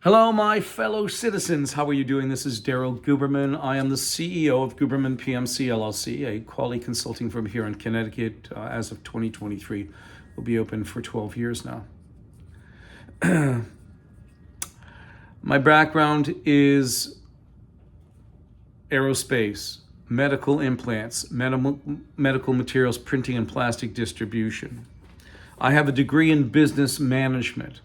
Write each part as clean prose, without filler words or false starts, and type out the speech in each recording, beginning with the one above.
Hello, my fellow citizens. How are you doing? This is Daryl Guberman. I am the CEO of Guberman PMC LLC, a quality consulting firm here in Connecticut. As of 2023, we'll be open for 12 years now. My background is aerospace, medical implants, medical materials printing, and plastic distribution. I have a degree in business management.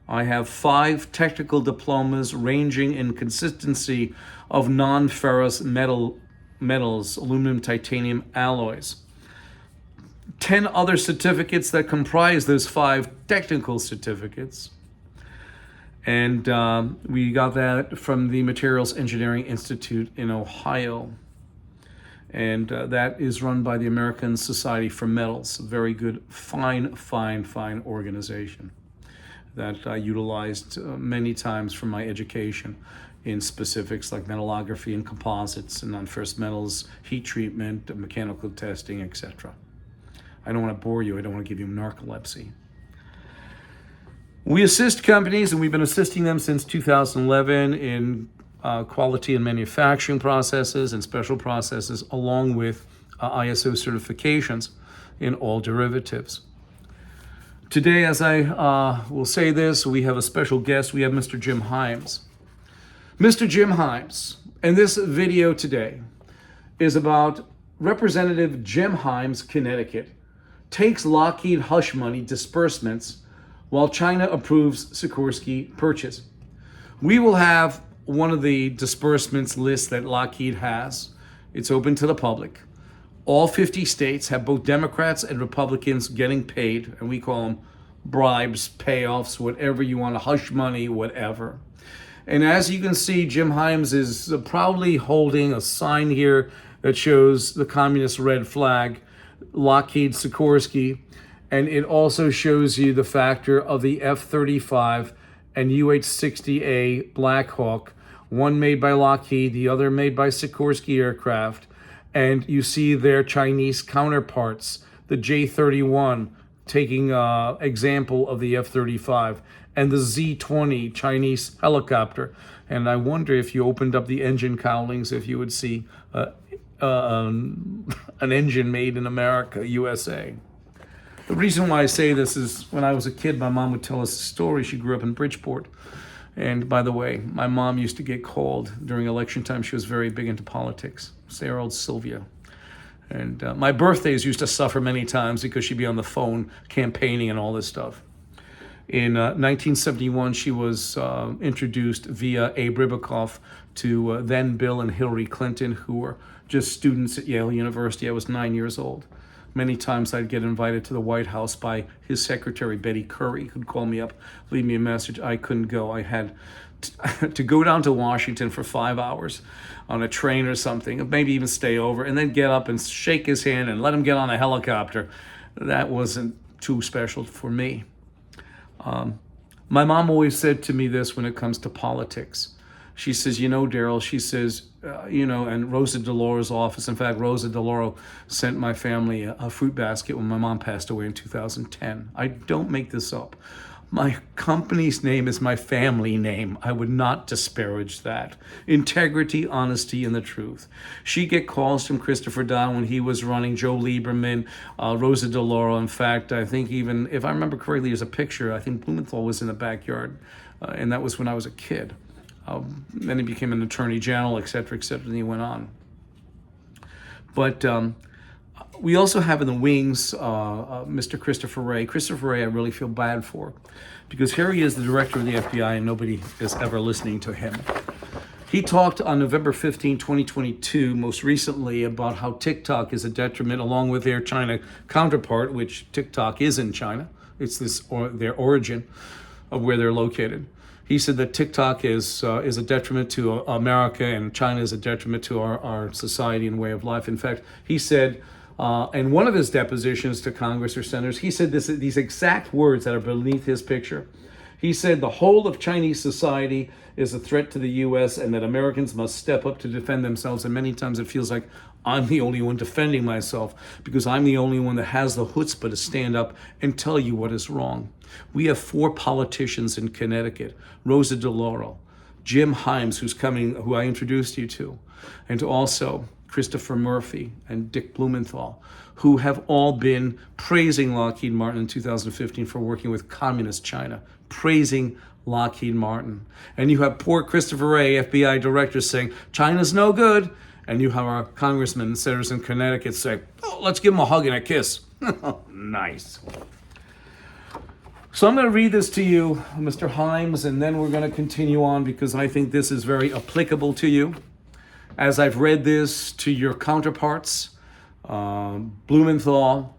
I have 5 technical diplomas ranging in consistency of non-ferrous metals, aluminum, titanium alloys. 10 other certificates that comprise those 5 technical certificates. And we got that from the Materials Engineering Institute in Ohio. And that is run by the American Society for Metals, a very good, fine organization that I utilized many times for my education in specifics like metallography and composites and non-ferrous metals, heat treatment, mechanical testing, etc. I don't want to bore you. I don't want to give you narcolepsy. We assist companies, and we've been assisting them since 2011 in quality and manufacturing processes and special processes, along with ISO certifications in all derivatives. Today, as I will say this, we have a special guest. We have Mr. Jim Himes. Mr. Jim Himes, and this video today is about Representative Jim Himes, Connecticut, takes Lockheed-hush money disbursements while China approves Sikorsky purchase. We will have one of the disbursements lists that Lockheed has. It's open to the public. All 50 states have both Democrats and Republicans getting paid, and we call them bribes, payoffs, whatever you want, hush money, whatever. And as you can see, Jim Himes is proudly holding a sign here that shows the communist red flag, Lockheed Sikorsky, and it also shows you the factor of the F-35 and UH-60A Black Hawk, one made by Lockheed, the other made by Sikorsky Aircraft. And you see their Chinese counterparts, the J-31, taking example of the F-35, and the Z-20 Chinese helicopter. And I wonder if you opened up the engine cowlings, if you would see an engine made in America, USA. The reason why I say this is when I was a kid, my mom would tell us a story. She grew up in Bridgeport. And by the way, my mom used to get called during election time. She was very big into politics. Say our old Sylvia. And my birthdays used to suffer many times because she'd be on the phone campaigning and all this stuff. In 1971, she was introduced via Abe Ribicoff to then Bill and Hillary Clinton, who were just students at Yale University. I was 9 years old. Many times I'd get invited to the White House by his secretary, Betty Curry, who'd call me up, leave me a message. I couldn't go. I had to go down to Washington for 5 hours on a train or something, maybe even stay over, and then get up and shake his hand and let him get on a helicopter. That wasn't too special for me. My mom always said to me this when it comes to politics. She says, Daryl, she says, and Rosa DeLauro's office. In fact, Rosa DeLauro sent my family a fruit basket when my mom passed away in 2010. I don't make this up. My company's name is my family name. I would not disparage that. Integrity, honesty, and the truth. She'd get calls from Christopher Don when he was running, Joe Lieberman, Rosa DeLauro. In fact, I think even, if I remember correctly, there's a picture. I think Blumenthal was in the backyard, and that was when I was a kid. Then he became an attorney general, et cetera, and he went on. But we also have in the wings Mr. Christopher Wray. Christopher Wray I really feel bad for, because here he is, the director of the FBI, and nobody is ever listening to him. He talked on November 15, 2022, most recently, about how TikTok is a detriment, along with their China counterpart, which TikTok is in China. It's their origin of where they're located. He said that TikTok is a detriment to America, and China is a detriment to our society and way of life. In fact, he said in one of his depositions to Congress or senators, he said these exact words that are beneath his picture. He said the whole of Chinese society is a threat to the U.S. and that Americans must step up to defend themselves. And many times it feels like I'm the only one defending myself because I'm the only one that has the chutzpah to stand up and tell you what is wrong. We have 4 politicians in Connecticut: Rosa DeLauro, Jim Himes, who I introduced you to, and also Christopher Murphy and Dick Blumenthal, who have all been praising Lockheed Martin in 2015 for working with communist China, praising Lockheed Martin. And you have poor Christopher Wray, FBI director, saying, China's no good. And you have our congressmen and senators in Connecticut say, oh, let's give them a hug and a kiss. Nice. So I'm going to read this to you, Mr. Himes, and then we're going to continue on because I think this is very applicable to you. As I've read this to your counterparts, Blumenthal,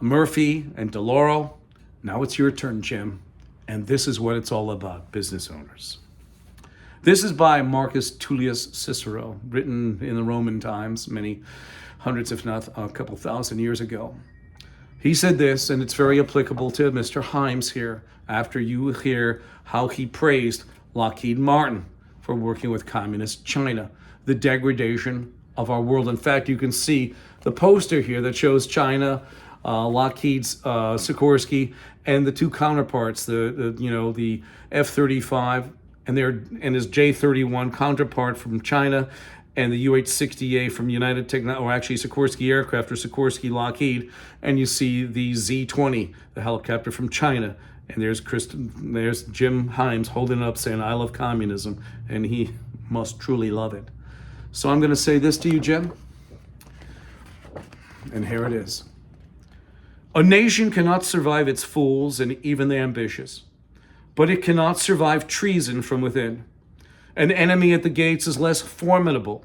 Murphy, and DeLauro, now it's your turn, Jim. And this is what it's all about, business owners. This is by Marcus Tullius Cicero, written in the Roman times, many hundreds, if not a couple thousand years ago. He said this, and it's very applicable to Mr. Himes here, after you hear how he praised Lockheed Martin for working with communist China, the degradation of our world. In fact, you can see the poster here that shows China, Lockheed's Sikorsky, and the 2 counterparts, the F-35 and his J-31 counterpart from China, and the UH-60A from Sikorsky Aircraft or Sikorsky Lockheed, and you see the Z-20, the helicopter from China, and there's Jim Himes holding it up saying, I love communism, and he must truly love it. So I'm going to say this to you, Jim, and here it is. A nation cannot survive its fools and even the ambitious, but it cannot survive treason from within. An enemy at the gates is less formidable,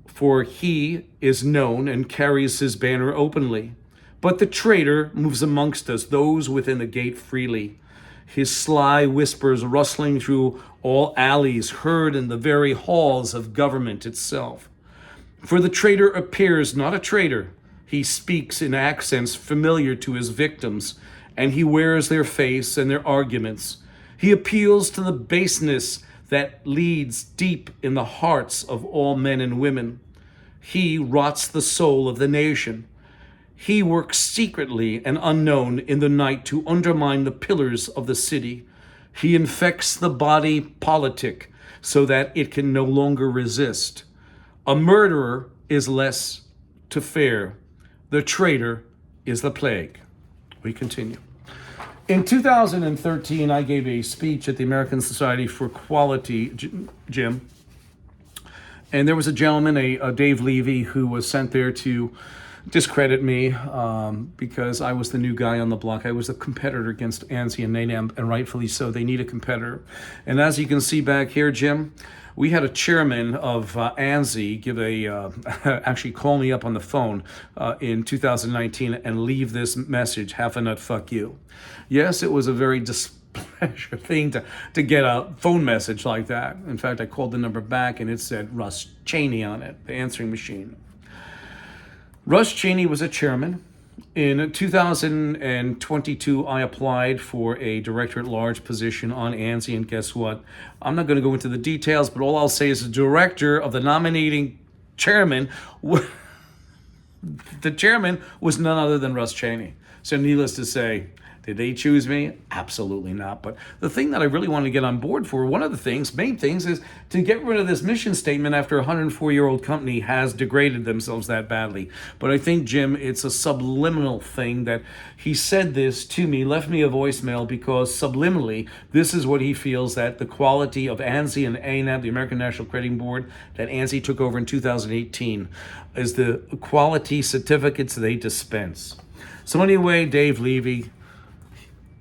for he is known and carries his banner openly. But the traitor moves amongst us, those within the gate freely. His sly whispers rustling through all alleys, heard in the very halls of government itself. For the traitor appears not a traitor. He speaks in accents familiar to his victims, and he wears their face and their arguments. He appeals to the baseness that leads deep in the hearts of all men and women. He rots the soul of the nation. He works secretly and unknown in the night to undermine the pillars of the city. He infects the body politic so that it can no longer resist. A murderer is less to fear. The traitor is the plague. We continue. In 2013, I gave a speech at the American Society for Quality, Jim, and there was a gentleman, a Dave Levy, who was sent there to discredit me because I was the new guy on the block. I was a competitor against ANSI and ANAB, and rightfully so. They need a competitor. And as you can see back here, Jim, we had a chairman of ANSI actually call me up on the phone in 2019 and leave this message, half a nut, fuck you. Yes, it was a very displeasure thing to get a phone message like that. In fact, I called the number back and it said Russ Cheney on it, the answering machine. Russ Cheney was a chairman. In 2022, I applied for a director-at-large position on ANSI, and guess what? I'm not going to go into the details, but all I'll say is the director of the nominating chairman, the chairman was none other than Russ Cheney. So needless to say, did they choose me? Absolutely not. But the thing that I really want to get on board for, one of the main things, is to get rid of this mission statement after a 104-year-old company has degraded themselves that badly. But I think, Jim, it's a subliminal thing that he said this to me, left me a voicemail, because subliminally, this is what he feels that the quality of ANSI and ANAB, the American National Crediting Board, that ANSI took over in 2018, is the quality certificates they dispense. So anyway, Dave Levy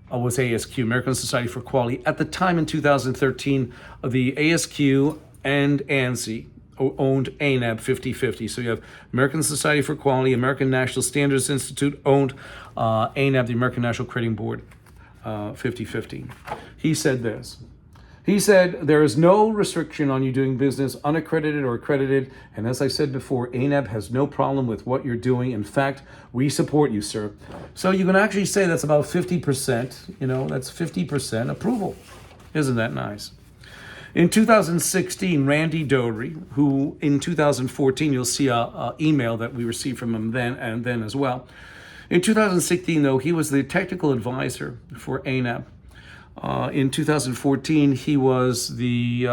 was ASQ, American Society for Quality. At the time in 2013, the ASQ and ANSI owned ANAB 50-50. So you have American Society for Quality, American National Standards Institute owned ANAB, the American National Crediting Board, 50-50. He said this. He said, there is no restriction on you doing business unaccredited or accredited. And as I said before, ANAB has no problem with what you're doing. In fact, we support you, sir. So you can actually say that's about 50%, that's 50% approval. Isn't that nice? In 2016, Randy Doherty, who in 2014, you'll see a email that we received from him then as well. In 2016, though, he was the technical advisor for ANAB. In 2014, he was the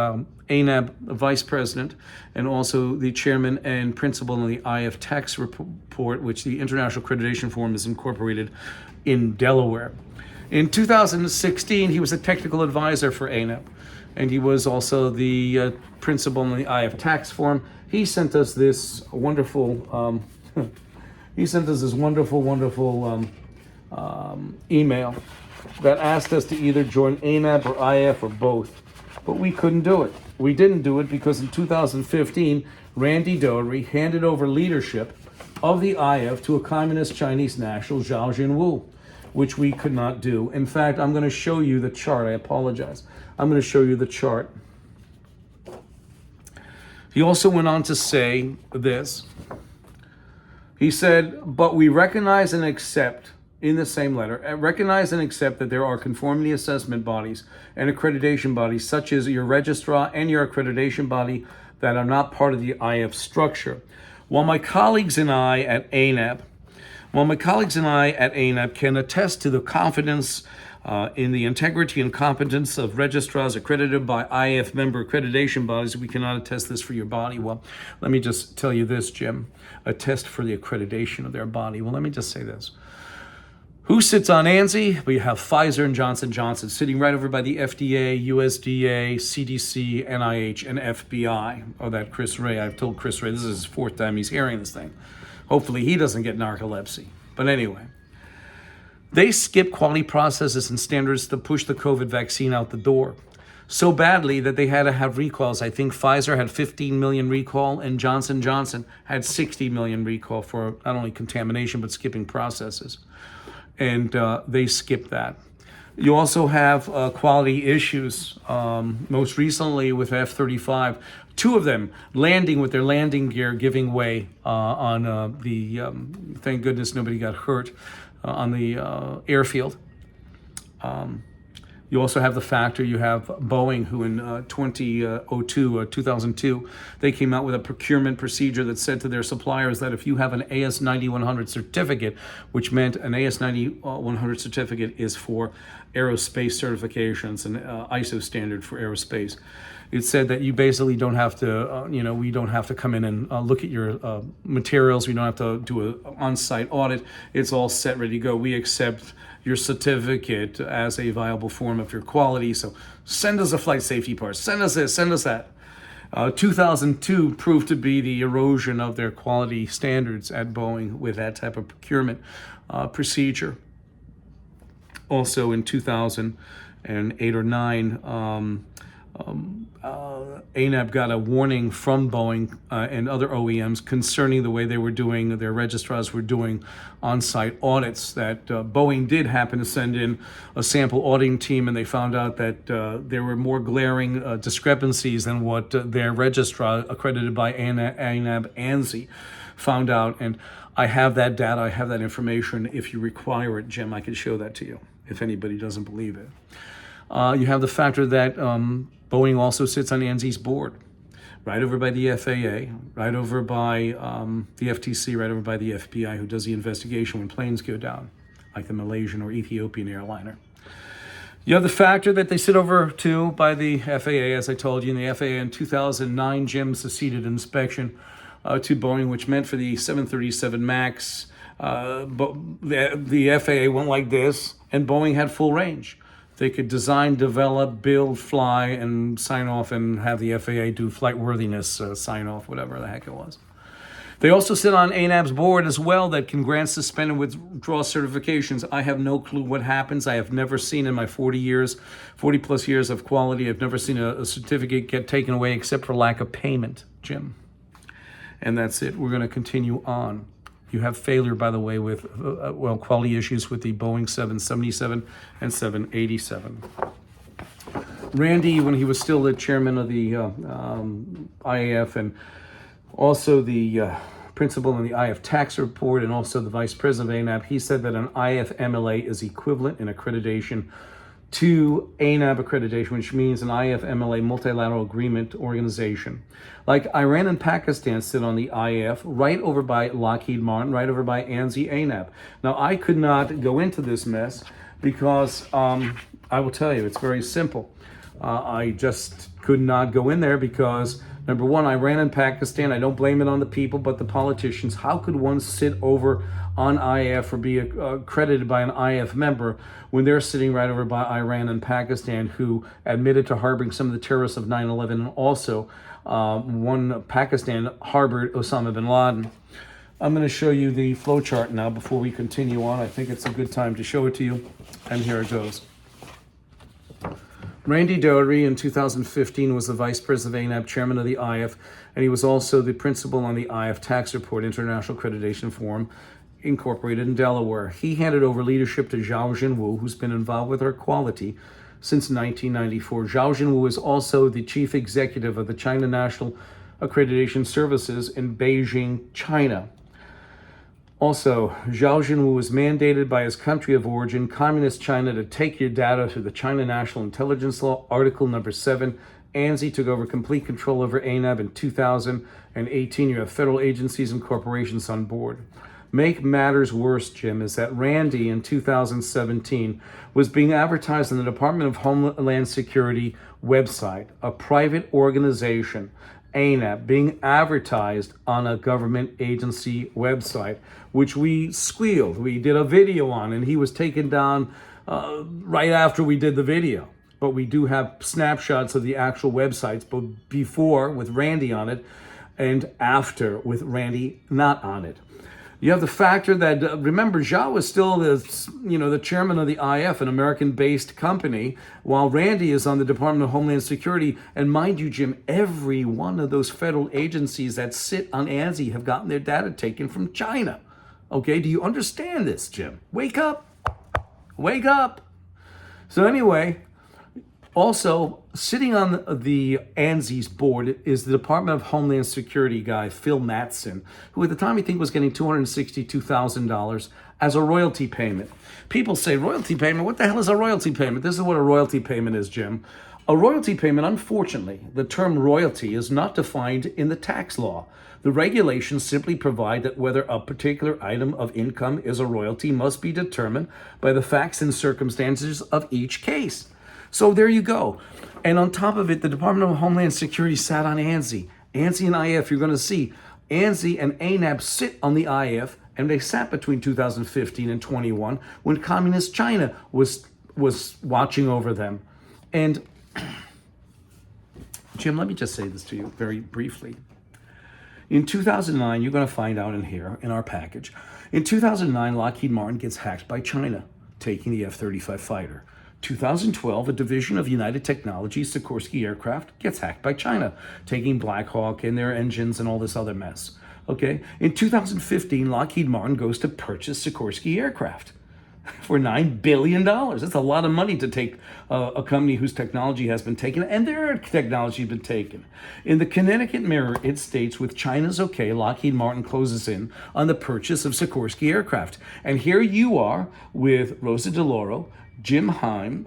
ANAB vice president and also the chairman and principal in the IF tax report, which the International Accreditation Forum is incorporated in Delaware. In 2016, he was a technical advisor for ANAB, and he was also the principal in the IF tax forum. He sent us this wonderful email that asked us to either join ANAB or IF or both, but we couldn't do it. We didn't do it because in 2015, Randy Doherty handed over leadership of the IF to a communist Chinese national, Zhao Jinwu, which we could not do. In fact, I'm going to show you the chart. I apologize. I'm going to show you the chart. He also went on to say this. He said, but we recognize and accept, in the same letter, recognize and accept that there are conformity assessment bodies and accreditation bodies, such as your registrar and your accreditation body, that are not part of the IF structure. While my colleagues and I at ANAB can attest to the confidence in the integrity and competence of registrars accredited by IF member accreditation bodies, we cannot attest this for your body. Well, let me just tell you this, Jim. Attest for the accreditation of their body. Well, let me just say this. Who sits on ANSI? We have Pfizer and Johnson & Johnson sitting right over by the FDA, USDA, CDC, NIH, and FBI. Oh, that Chris Ray. I've told Chris Ray, this is his fourth time he's hearing this thing. Hopefully he doesn't get narcolepsy. But anyway, they skip quality processes and standards to push the COVID vaccine out the door so badly that they had to have recalls. I think Pfizer had 15 million recall and Johnson & Johnson had 60 million recall for not only contamination but skipping processes. And they skipped that. You also have quality issues, most recently with F-35, two of them landing with their landing gear giving way on thank goodness nobody got hurt, on the airfield. You also have the factor, you have Boeing, who in 2002, they came out with a procurement procedure that said to their suppliers that if you have an AS9100 certificate, which meant an AS9100 certificate is for aerospace certifications and ISO standard for aerospace. It said that you basically don't have to, we don't have to come in and look at your materials. We don't have to do an on-site audit. It's all set, ready to go. We accept your certificate as a viable form of your quality. So send us a flight safety part. Send us this, send us that. 2002 proved to be the erosion of their quality standards at Boeing with that type of procurement procedure. Also in 2008 or 9, ANAB got a warning from Boeing and other OEMs concerning the way they were doing, their registrars were doing on-site audits, that Boeing did happen to send in a sample auditing team, and they found out that there were more glaring discrepancies than what their registrar accredited by ANAB ANSI found out. And I have that data, I have that information. If you require it, Jim, I can show that to you if anybody doesn't believe it. You have the factor that Boeing also sits on ANSI's board, right over by the FAA, right over by the FTC, right over by the FBI, who does the investigation when planes go down, like the Malaysian or Ethiopian airliner. You have the factor that they sit over to by the FAA, as I told you, and the FAA in 2009, Jim, seceded inspection to Boeing, which meant for the 737 MAX, but the FAA went like this, and Boeing had full range. They could design, develop, build, fly, and sign off and have the FAA do flight worthiness sign off, whatever the heck it was. They also sit on ANAB's board as well that can grant, suspend, and withdraw certifications. I have no clue what happens. I have never seen in my 40 plus years of quality, I've never seen a certificate get taken away except for lack of payment, Jim. And that's it. We're going to continue on. You have failure, by the way, with quality issues with the Boeing 777 and 787. Randy, when he was still the chairman of the IAF and also the principal in the IF tax report and also the vice president of ANAB, he said that an IF MLA is equivalent in accreditation to ANAB accreditation, which means an IF-MLA multilateral agreement organization. Like Iran and Pakistan sit on the IF, right over by Lockheed Martin, right over by ANSI ANAB. Now, I could not go into this mess because I will tell you, it's very simple. I just could not go in there because, number one, Iran and Pakistan, I don't blame it on the people, but the politicians. How could one sit over on IF or be accredited by an IF member when they're sitting right over by Iran and Pakistan, who admitted to harboring some of the terrorists of 9/11, and also Pakistan harbored Osama bin Laden. I'm going to show you the flow chart now before we continue on. I think it's a good time to show it to you, and here it goes. Randy Doherty in 2015 was the Vice President of ANAB, Chairman of the IF, and he was also the principal on the IF Tax Report International Accreditation Forum, Incorporated in Delaware. He handed over leadership to Zhao Jinwu, who's been involved with our quality since 1994. Zhao Jinwu is also the chief executive of the China National Accreditation Services in Beijing, China. Also, Zhao Jinwu was mandated by his country of origin, Communist China, to take your data to the China National Intelligence Law, Article number 7. ANSI took over complete control over ANAB in 2018. You have federal agencies and corporations on board. Make matters worse, Jim, is that Randy in 2017 was being advertised on the Department of Homeland Security website, a private organization, ANAB, being advertised on a government agency website, which we squealed. We did a video on, and he was taken down right after we did the video. But we do have snapshots of the actual websites, both before with Randy on it and after with Randy not on it. You have the factor that, remember, Zhao is still the chairman of the IF, an American-based company, while Randy is on the Department of Homeland Security. And mind you, Jim, every one of those federal agencies that sit on ANSI have gotten their data taken from China. Okay, do you understand this, Jim? Wake up. Wake up. So anyway, also, sitting on the ANSI's board is the Department of Homeland Security guy, Phil Mattson, who at the time I think was getting $262,000 as a royalty payment. People say, royalty payment? What the hell is a royalty payment? This is what a royalty payment is, Jim. A royalty payment, unfortunately, the term royalty is not defined in the tax law. The regulations simply provide that whether a particular item of income is a royalty must be determined by the facts and circumstances of each case. So there you go. And on top of it, the Department of Homeland Security sat on ANSI. ANSI and IF, you're going to see ANSI and ANAB sit on the IF, and they sat between 2015 and 21 when Communist China was watching over them. And Jim, let me just say this to you very briefly. In 2009, you're going to find out in here, in our package, in 2009, Lockheed Martin gets hacked by China, taking the F-35 fighter. 2012, a division of United Technologies, Sikorsky Aircraft, gets hacked by China, taking Black Hawk and their engines and all this other mess. Okay? In 2015, Lockheed Martin goes to purchase Sikorsky Aircraft for $9 billion. That's a lot of money to take a company whose technology has been taken, and their technology has been taken. In the Connecticut Mirror, it states, with China's okay, Lockheed Martin closes in on the purchase of Sikorsky Aircraft. And here you are with Rosa DeLauro, Jim Heim,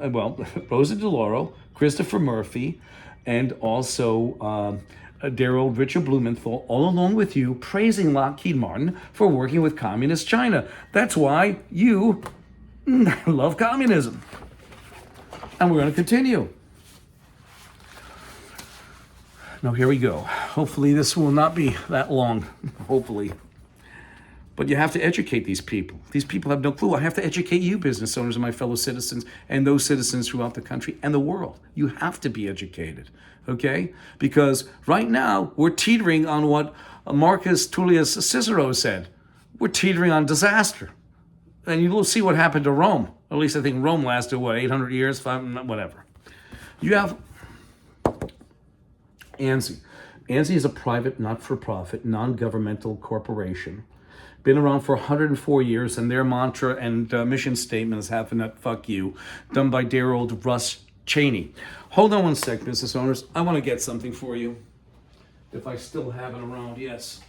Rosa DeLauro, Christopher Murphy, and also Richard Blumenthal, all along with you, praising Lockheed Martin for working with Communist China. That's why you love communism. And we're going to continue. Now, here we go. Hopefully this will not be that long. Hopefully. But you have to educate these people. These people have no clue. I have to educate you, business owners, and my fellow citizens, and those citizens throughout the country and the world. You have to be educated, okay? Because right now, we're teetering on what Marcus Tullius Cicero said. We're teetering on disaster. And you'll see what happened to Rome. At least I think Rome lasted, 800 years, whatever. You have ANSI. ANSI is a private, not-for-profit, non-governmental corporation. Been around for 104 years, and their mantra and mission statement is having that "fuck you," done by dear old Russ Cheney. Hold on one sec, business owners. I want to get something for you. If I still have it around, yes.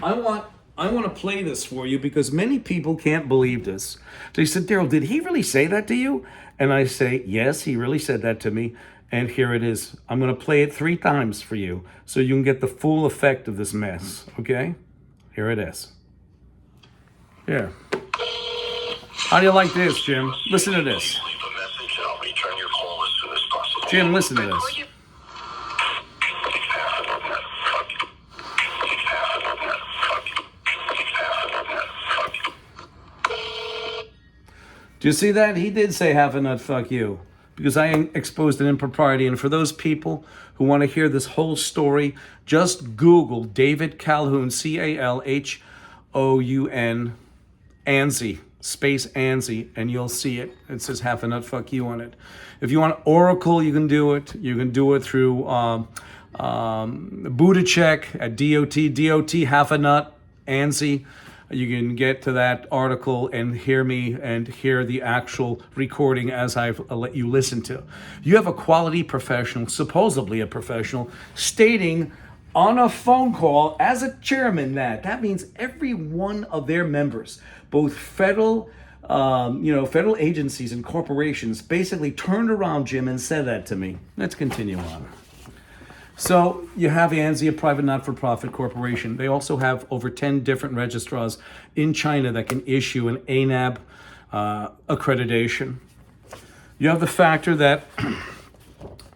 I want I want to play this for you because many people can't believe this. They said, Daryl, did he really say that to you? And I say, yes, he really said that to me. And here it is. I'm going to play it 3 times for you so you can get the full effect of this mess. Okay? Here it is. Yeah. How do you like this, Jim? Listen to this. Jim, listen to this. Do you see that? He did say half a nut, fuck you, because I exposed an impropriety. And for those people who want to hear this whole story, just Google David Calhoun, Calhoun, Anzi, space Anzi, and you'll see it. It says half a nut, fuck you on it. If you want Oracle, you can do it. You can do it through Budacek at DOT, half a nut, Anzi. You can get to that article and hear me and hear the actual recording as I've let you listen to. You have a quality professional, supposedly a professional, stating on a phone call as a chairman that means every one of their members, both federal agencies and corporations, basically turned around, Jim, and said that to me. Let's continue on. So you have ANSI, a private not-for-profit corporation. They also have over 10 different registrars in China that can issue an ANAB accreditation. You have the factor that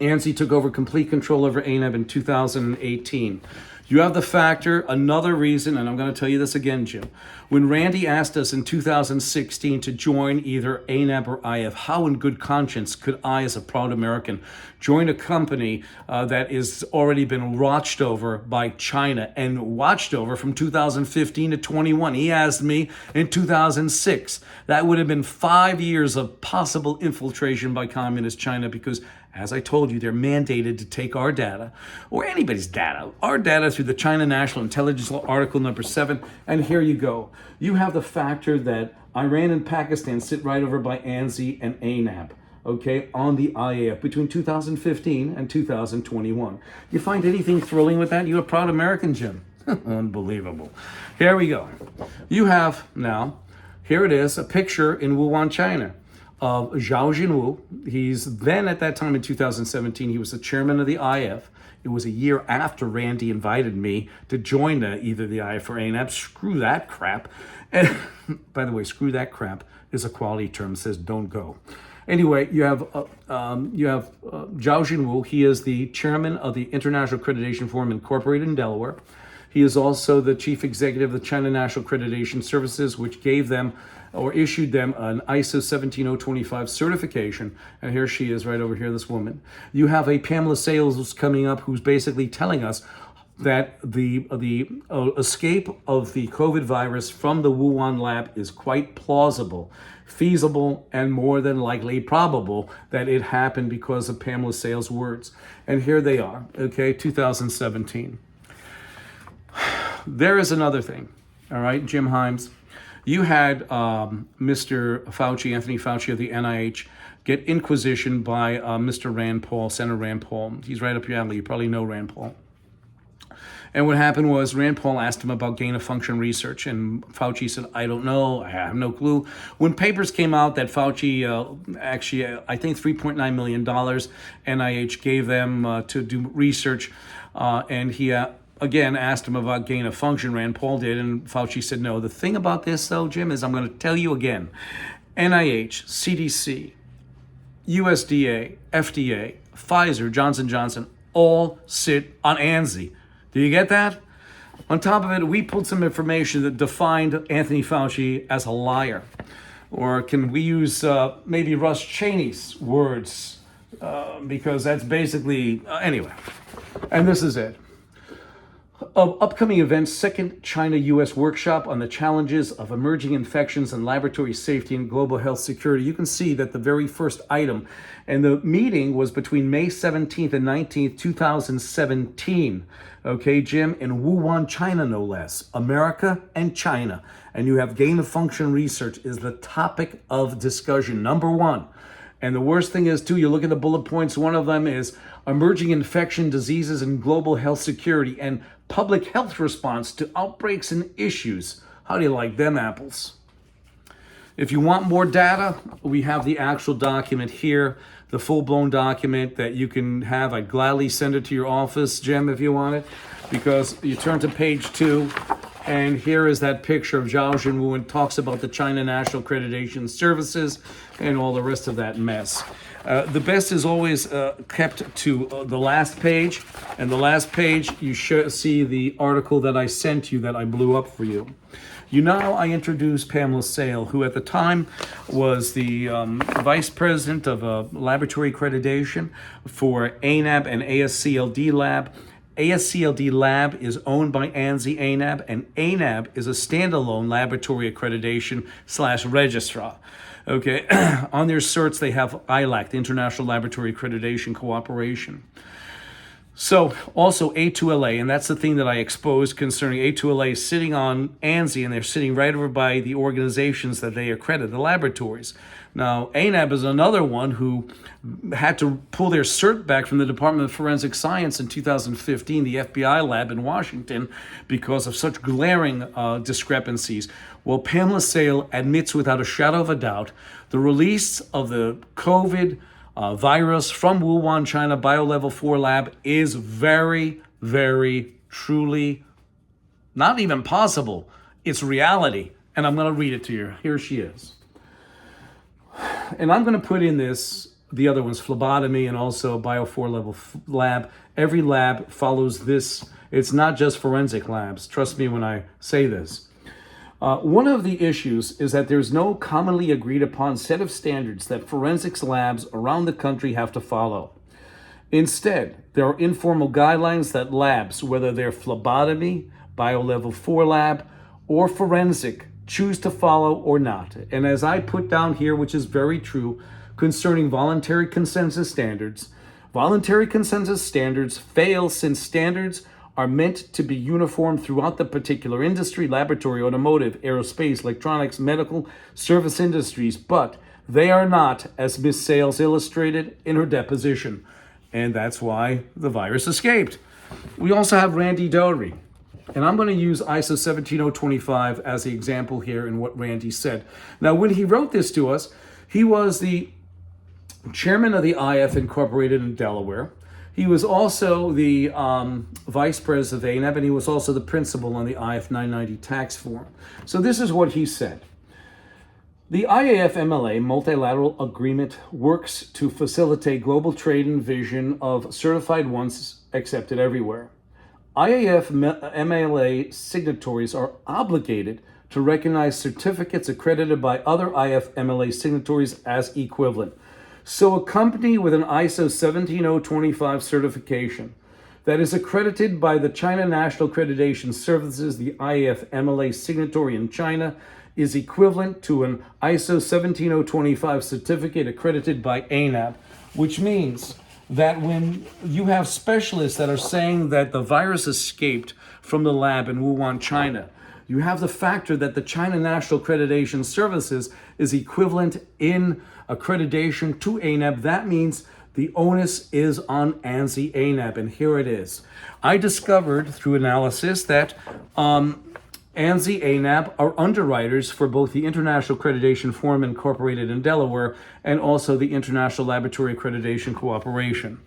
ANSI took over complete control over ANAB in 2018. You have the factor, another reason, and I'm going to tell you this again, Jim. When Randy asked us in 2016 to join either ANAB or IF, how in good conscience could I, as a proud American, join a company that is already been watched over by China and watched over from 2015 to 21? He asked me in 2006. That would have been 5 years of possible infiltration by communist China because, as I told you, they're mandated to take our data, or anybody's data, our data through the China National Intelligence Law, Article number 7, and here you go. You have the factor that Iran and Pakistan sit right over by ANSI and ANAB, okay, on the IAF between 2015 and 2021. You find anything thrilling with that? You're a proud American, Jim. Unbelievable. Here we go. You have now, here it is, a picture in Wuhan, China, of Zhao Jinwu. He's then, at that time in 2017, he was the chairman of the IF. It was a year after Randy invited me to join either the IF or ANAB. Screw that crap. And by the way, screw that crap is a quality term. It says don't go. Anyway, you have Zhao Jinwu. He is the chairman of the International Accreditation Forum Incorporated in Delaware. He is also the chief executive of the China National Accreditation Services, which gave them or issued them an ISO 17025 certification. And here she is right over here, this woman. You have a Pamela Sales who's coming up who's basically telling us that the escape of the COVID virus from the Wuhan lab is quite plausible, feasible, and more than likely probable that it happened because of Pamela Sales' words. And here they are, okay, 2017. There is another thing, all right, Jim Himes. You had Mr. Fauci, Anthony Fauci of the NIH, get inquisitioned by Mr. Rand Paul, Senator Rand Paul. He's right up your alley. You probably know Rand Paul. And what happened was Rand Paul asked him about gain-of-function research, and Fauci said, I don't know, I have no clue. When papers came out that Fauci actually, I think $3.9 million NIH gave them to do research, and he again asked him about gain-of-function, Rand Paul did, and Fauci said no. The thing about this, though, Jim, is I'm going to tell you again. NIH, CDC, USDA, FDA, Pfizer, Johnson & Johnson, all sit on ANSI. Do you get that? On top of it, we pulled some information that defined Anthony Fauci as a liar. Or can we use maybe Russ Cheney's words? Because that's basically, anyway. And this is it. Upcoming events, second China-U.S. workshop on the challenges of emerging infections and laboratory safety and global health security. You can see that the very first item, and the meeting was between May 17th and 19th, 2017. Okay, Jim, in Wuhan, China, no less. America and China. And you have gain-of-function research is the topic of discussion. Number one. And the worst thing is, too, you look at the bullet points, one of them is emerging infection diseases and global health security and public health response to outbreaks and issues. How do you like them apples? If you want more data, we have the actual document here, the full-blown document that you can have. I'd gladly send it to your office, Jim, if you want it, because you turn to page 2, and here is that picture of Zhao Junwu, and talks about the China National Accreditation Services and all the rest of that mess. The best is always kept to the last page, and the last page you see the article that I sent you that I blew up for you. I introduced Pamela Sale, who at the time was the vice president of laboratory accreditation for ANAB and ASCLD Lab. ASCLD Lab is owned by ANSI ANAB, and ANAB is a standalone laboratory accreditation / registrar. Okay, on their certs they have ILAC, the International Laboratory Accreditation Cooperation. So also A2LA, and that's the thing that I exposed concerning A2LA sitting on ANSI, and they're sitting right over by the organizations that they accredit, the laboratories. Now, ANAB is another one who had to pull their cert back from the Department of Forensic Science in 2015, the FBI lab in Washington, because of such glaring discrepancies. Well, Pamela Sale admits without a shadow of a doubt the release of the COVID virus from Wuhan, China, Biolevel 4 lab is very, very, truly not even possible. It's reality. And I'm going to read it to you. Here she is. And I'm going to put in this, the other one's phlebotomy and also Bio 4 level lab. Every lab follows this. It's not just forensic labs. Trust me when I say this. One of the issues is that there's no commonly agreed upon set of standards that forensics labs around the country have to follow. Instead, there are informal guidelines that labs, whether they're phlebotomy, Biolevel 4 lab, or forensic, choose to follow or not. And as I put down here, which is very true, concerning voluntary consensus standards fail since standards are meant to be uniform throughout the particular industry, laboratory, automotive, aerospace, electronics, medical, service industries, but they are not, as Ms. Sales illustrated in her deposition. And that's why the virus escaped. We also have Randy Doherty. And I'm going to use ISO 17025 as the example here in what Randy said. Now, when he wrote this to us, he was the chairman of the IF Incorporated in Delaware. He was also the vice president of ANAB, and he was also the principal on the IF 990 tax form. So this is what he said. The IAF-MLA multilateral agreement works to facilitate global trade and vision of certified once accepted everywhere. IAF-MLA signatories are obligated to recognize certificates accredited by other IAF-MLA signatories as equivalent. So a company with an ISO 17025 certification that is accredited by the China National Accreditation Services, the IAF-MLA signatory in China, is equivalent to an ISO 17025 certificate accredited by ANAB, which means that when you have specialists that are saying that the virus escaped from the lab in Wuhan, China, you have the factor that the China National Accreditation Services is equivalent in accreditation to ANAB. That means the onus is on ANSI ANAB, and here it is. I discovered through analysis that ANSI ANAB are underwriters for both the International Accreditation Forum Incorporated in Delaware and also the International Laboratory Accreditation Cooperation.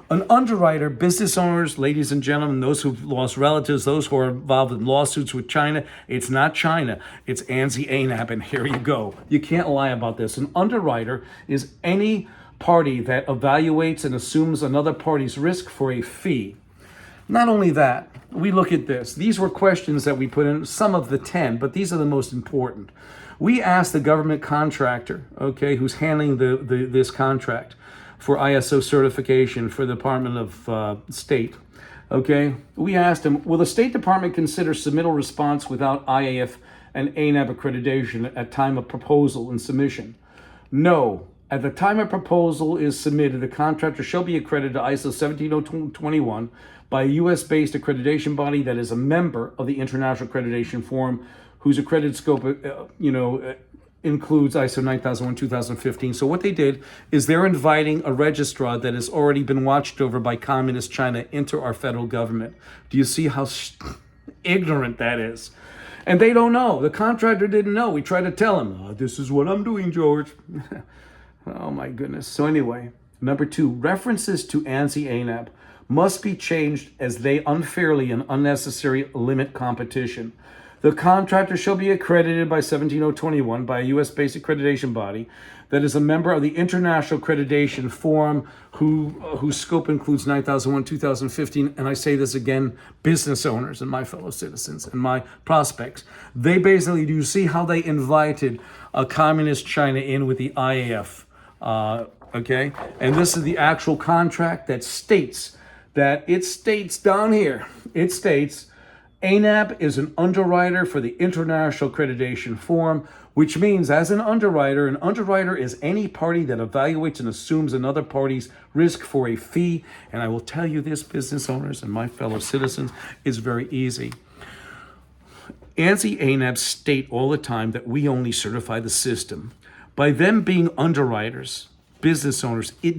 An underwriter, business owners, ladies and gentlemen, those who've lost relatives, those who are involved in lawsuits with China, it's not China, it's ANSI ANAB, and here you go. You can't lie about this. An underwriter is any party that evaluates and assumes another party's risk for a fee. Not only that, we look at this. These were questions that we put in, some of the 10, but these are the most important. We asked the government contractor, okay, who's handling this contract for ISO certification for the Department of State, okay? We asked him, will the State Department consider submittal response without IAF and ANAB accreditation at time of proposal and submission? No. At the time a proposal is submitted, the contractor shall be accredited to ISO 17021 by a U.S.-based accreditation body that is a member of the International Accreditation Forum, whose accredited scope, includes ISO 9001 2015. So what they did is they're inviting a registrar that has already been watched over by Communist China into our federal government. Do you see how ignorant that is? And they don't know. The contractor didn't know. We tried to tell him, oh, this is what I'm doing, George. Oh my goodness. So anyway, number 2, references to ANSI-ANAB must be changed as they unfairly and unnecessarily limit competition. The contractor shall be accredited by 17021 by a U.S.-based accreditation body that is a member of the International Accreditation Forum whose scope includes 9001, 2015, and I say this again, business owners and my fellow citizens and my prospects. They basically, do you see how they invited Communist China in with the IAF? Okay? And this is the actual contract that states down here, it states, ANAB is an underwriter for the International Accreditation Forum, which means as an underwriter is any party that evaluates and assumes another party's risk for a fee. And I will tell you this, business owners and my fellow citizens, is very easy. ANSI-ANAB state all the time that we only certify the system. By them being underwriters, business owners, it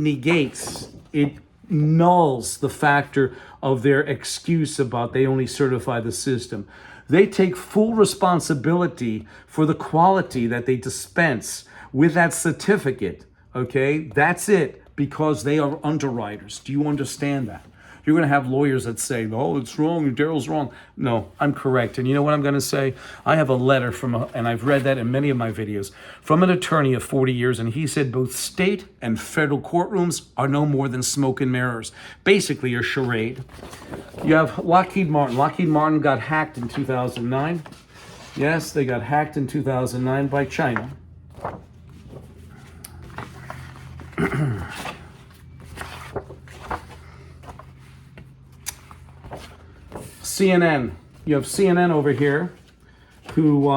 nulls the factor of their excuse about they only certify the system. They take full responsibility for the quality that they dispense with that certificate, okay? That's it, because they are underwriters. Do you understand that? You're going to have lawyers that say, oh, it's wrong, Daryl's wrong. No, I'm correct. And you know what I'm going to say? I have a letter and I've read that in many of my videos, from an attorney of 40 years, and he said both state and federal courtrooms are no more than smoke and mirrors. Basically, a charade. You have Lockheed Martin. Lockheed Martin got hacked in 2009. Yes, they got hacked in 2009 by China. CNN. You have CNN over here, who,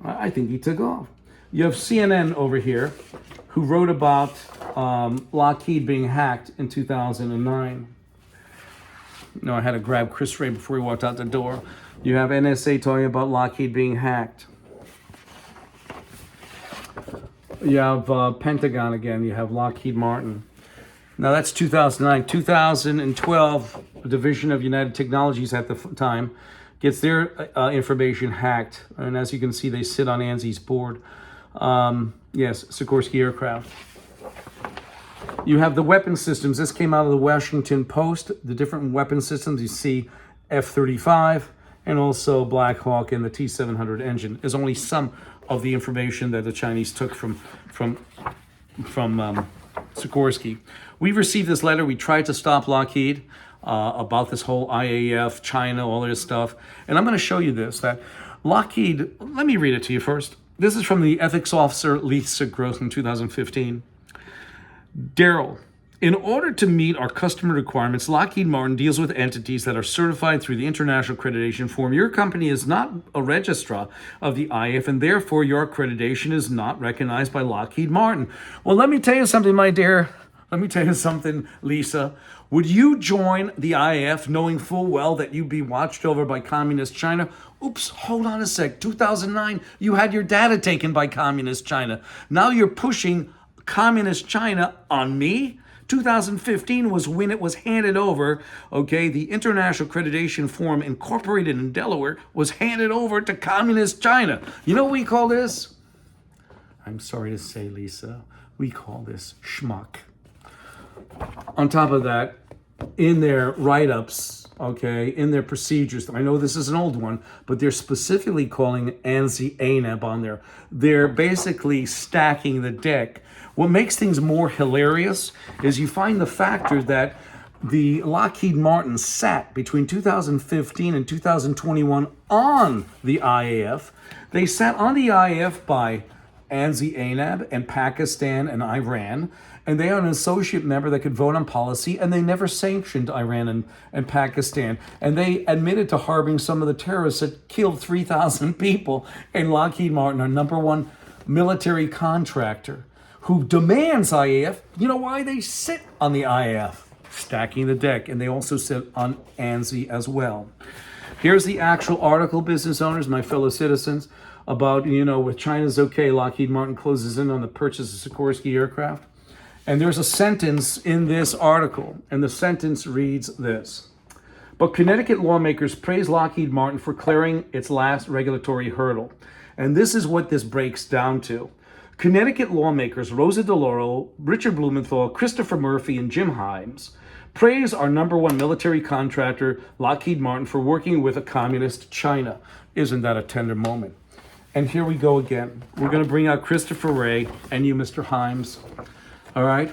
I think he took off. You have CNN over here, who wrote about Lockheed being hacked in 2009. No, I had to grab Chris Ray before he walked out the door. You have NSA talking about Lockheed being hacked. You have Pentagon again. You have Lockheed Martin. Now that's 2009. 2012, the Division of United Technologies at the time gets their information hacked. And as you can see, they sit on ANSI's board. Yes, Sikorsky Aircraft. You have the weapon systems. This came out of the Washington Post. The different weapon systems, you see F-35 and also Black Hawk and the T-700 engine is only some of the information that the Chinese took from Sikorsky. We received this letter. We tried to stop Lockheed about this whole IAF, China, all this stuff. And I'm going to show you this, that Lockheed, let me read it to you first. This is from the ethics officer, Lisa Gross, in 2015. Daryl, in order to meet our customer requirements, Lockheed Martin deals with entities that are certified through the International Accreditation Forum. Your company is not a registrar of the IAF, and therefore your accreditation is not recognized by Lockheed Martin. Well, let me tell you something, my dear. Let me tell you something, Lisa. Would you join the IAF knowing full well that you'd be watched over by Communist China? Oops, hold on a sec. 2009, you had your data taken by Communist China. Now you're pushing Communist China on me? 2015 was when it was handed over, okay? The International Accreditation Forum, incorporated in Delaware, was handed over to Communist China. You know what we call this? I'm sorry to say, Lisa, we call this schmuck. On top of that, in their write-ups, okay, in their procedures, I know this is an old one, but they're specifically calling ANSI-ANAB on there. They're basically stacking the deck. What makes things more hilarious is you find the factor that the Lockheed Martin sat between 2015 and 2021 on the IAF. They sat on the IAF by ANSI-ANAB and Pakistan and Iran, and they are an associate member that could vote on policy, and they never sanctioned Iran and Pakistan. And they admitted to harboring some of the terrorists that killed 3,000 people. And Lockheed Martin, our number one military contractor, who demands IAF, you know why? They sit on the IAF, stacking the deck, and they also sit on ANSI as well. Here's the actual article, business owners, my fellow citizens. about, with China's okay, Lockheed Martin closes in on the purchase of Sikorsky Aircraft. And there's a sentence in this article, and the sentence reads this. But Connecticut lawmakers praise Lockheed Martin for clearing its last regulatory hurdle. And this is what this breaks down to. Connecticut lawmakers Rosa DeLauro, Richard Blumenthal, Christopher Murphy, and Jim Himes praise our number one military contractor, Lockheed Martin, for working with a communist China. Isn't that a tender moment? And here we go again. We're going to bring out Christopher Wray and you, Mr. Himes. All right?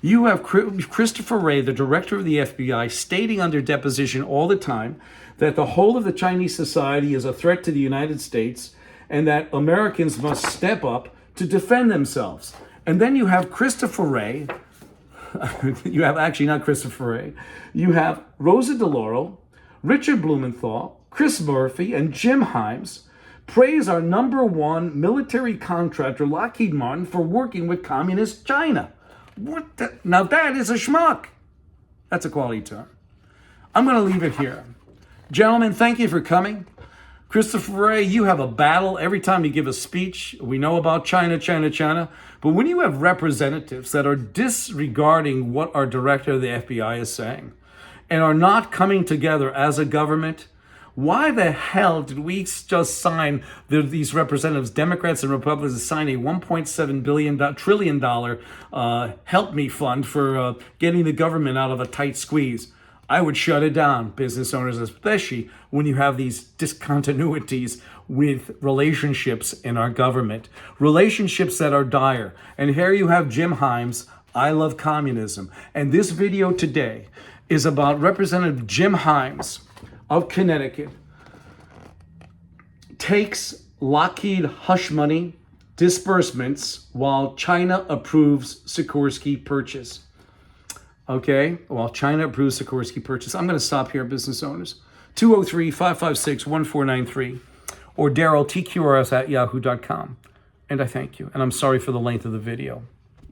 You have Christopher Wray, the director of the FBI, stating under deposition all the time that the whole of the Chinese society is a threat to the United States and that Americans must step up to defend themselves. And then you have Christopher Wray. You have actually not Christopher Wray. You have Rosa DeLauro, Richard Blumenthal, Chris Murphy, and Jim Himes praise our number one military contractor, Lockheed Martin, for working with communist China. Now that is a schmuck. That's a quality term. I'm going to leave it here. Gentlemen, thank you for coming. Christopher Wray, you have a battle every time you give a speech. We know about China, China, China. But when you have representatives that are disregarding what our director of the FBI is saying and are not coming together as a government, why the hell did we just sign these representatives, Democrats and Republicans, sign a $1.7 trillion help me fund for getting the government out of a tight squeeze? I would shut it down, business owners, especially when you have these discontinuities with relationships in our government, relationships that are dire. And here you have Jim Himes, I love communism. And this video today is about Representative Jim Himes of Connecticut takes Lockheed-hush money, disbursements, while China approves Sikorsky purchase. Okay, while China approves Sikorsky purchase. I'm going to stop here, business owners. 203-556-1493 or Daryl, TQRS at yahoo.com. And I thank you. And I'm sorry for the length of the video.